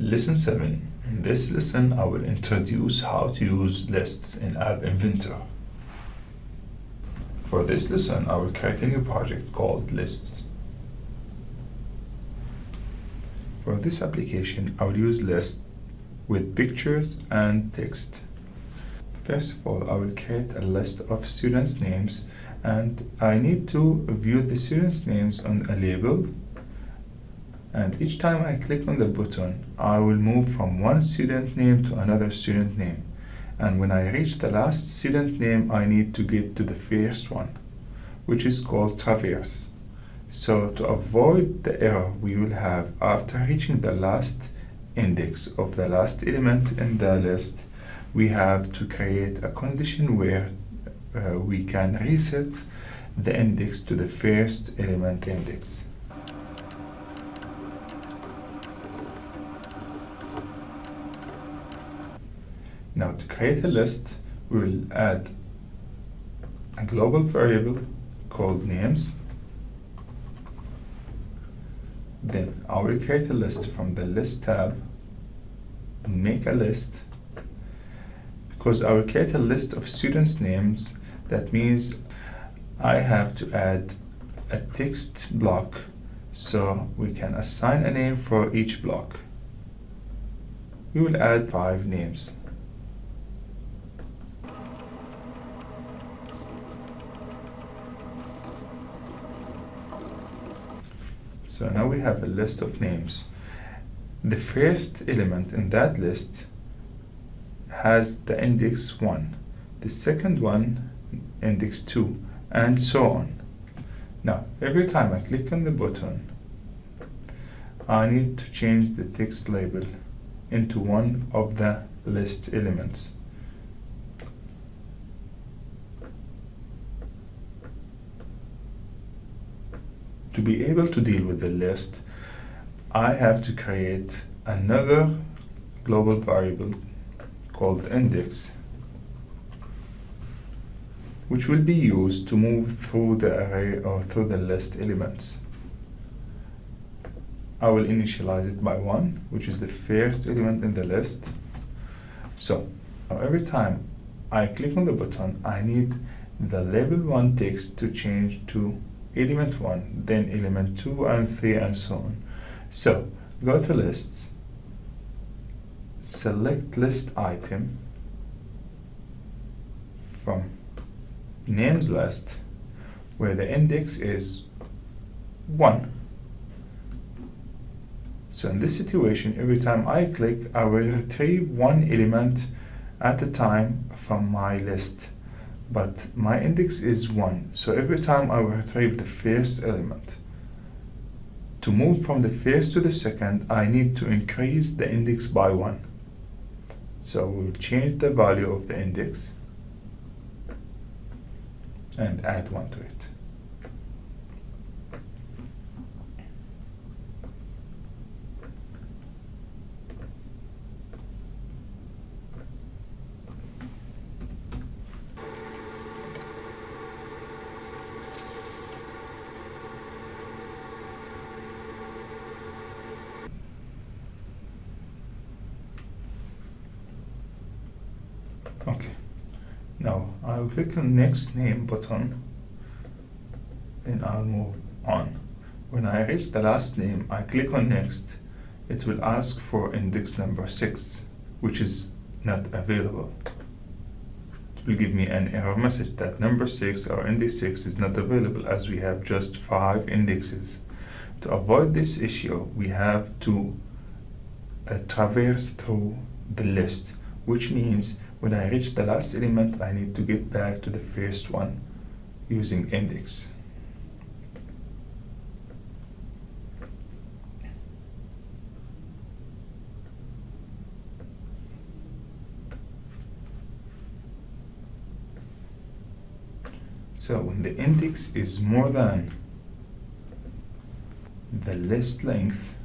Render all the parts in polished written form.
Lesson 7. In this lesson, I will introduce how to use lists in App Inventor. For this lesson, I will create a new project called Lists. For this application, I will use lists with pictures and text. First of all, I will create a list of students' names, and I need to view the students' names on a label. And each time I click on the button, I will move from one student name to another student name. And when I reach the last student name, I need to get to the first one, which is called traverse. So to avoid the error we will have after reaching the last index of the last element in the list, we have to create a condition where we can reset the index to the first element index. Now to create a list, we will add a global variable called names. Then I will create a list from the list tab, make a list. Because I will create a list of students' names, that means I have to add a text block so we can assign a name for each block. We will add 5 names. So now we have a list of names. The first element in that list has the index 1, the second one index 2, and so on. Now every time I click on the button, I need to change the text label into one of the list elements. To be able to deal with the list, I have to create another global variable called index, which will be used to move through the array or through the list elements. I will initialize it by 1, which is the first element in the list. So every time I click on the button, I need the label 1 text to change to element 1, then element 2 and 3 and so on. So go to lists, select list item from names list where the index is 1. So in this situation, every time I click, I will retrieve one element at a time from my list. But my index is 1, so every time I will retrieve the first element. To move from the first to the second, I need to increase the index by 1. So we'll change the value of the index and add 1 to it. Okay, now I'll click on next name button and I'll move on. When I reach the last name, I click on next. It will ask for index number 6, which is not available. It will give me an error message that number 6 or index 6 is not available as we have just 5 indexes. To avoid this issue, we have to traverse through the list, which means when I reach the last element, I need to get back to the first one using index. So when the index is more than the list length,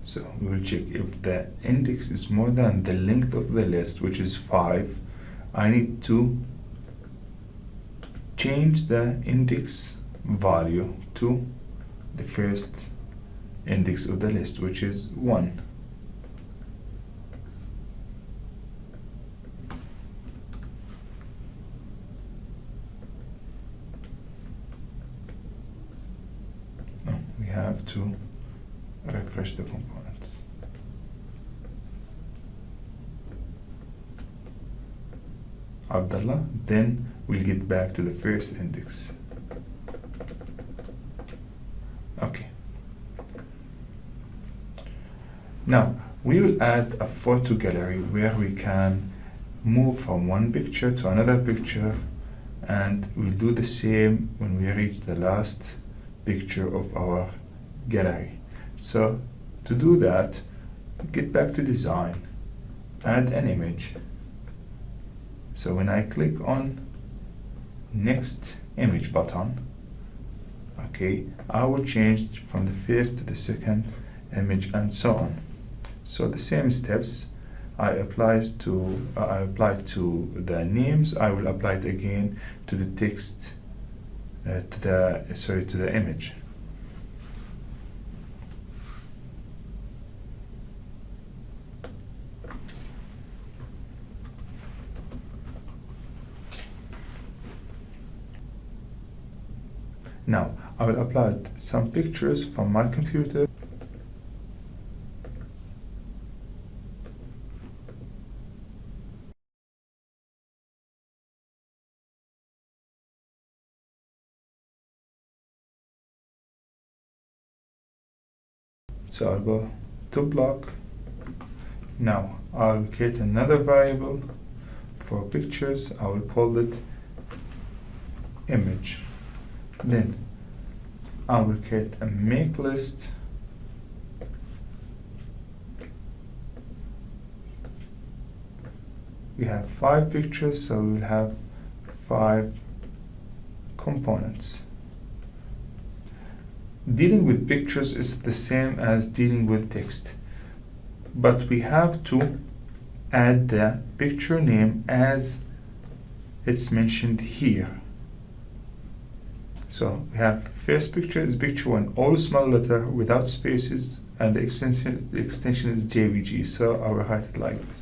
so we will check if the index is more than the length of the list, which is 5. I need to change the index value to the first index of the list, which is 1. No, we have to refresh the components. Abdullah, then we'll get back to the first index. Okay. Now, we will add a photo gallery where we can move from one picture to another picture, and we'll do the same when we reach the last picture of our gallery. So, to do that, get back to design, add an image. So when I click on next image button, okay, I will change from the first to the second image and so on. So the same steps I apply to the names. I will apply it again to the text, to the image. Now, I will upload some pictures from my computer. So I'll go to block. Now, I'll create another variable for pictures. I will call it image. Then I will create a make list. We have 5 pictures, so we will have 5 components. Dealing with pictures is the same as dealing with text, but we have to add the picture name as it's mentioned here. So we have first picture is picture 1, all small letter without spaces, and the extension is JPG. So I will write it like this.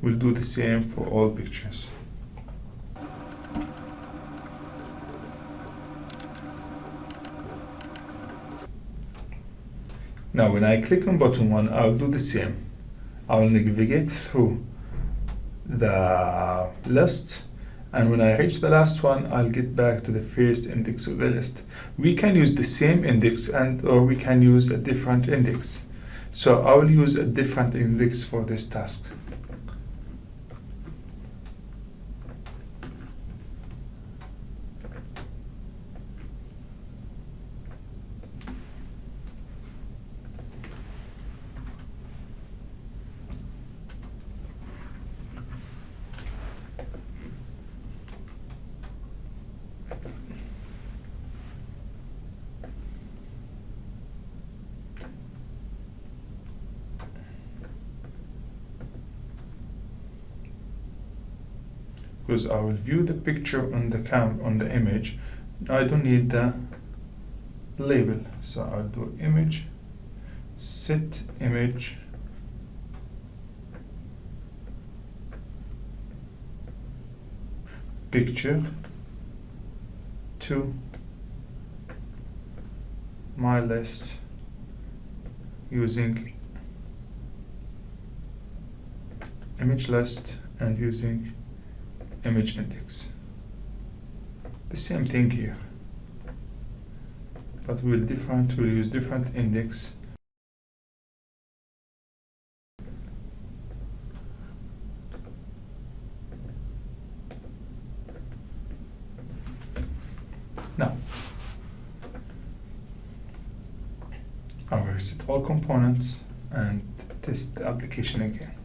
We'll do the same for all pictures. Now when I click on button 1, I'll do the same. I'll navigate through the list, and when I reach the last one, I'll get back to the first index of the list. We can use the same index or we can use a different index. So I will use a different index for this task. Because I will view the picture on the image, I don't need the label. So I'll do image, set image, picture to my list using image list and using image index. The same thing here, but we'll use different index. Now, I will reset all components and test the application again.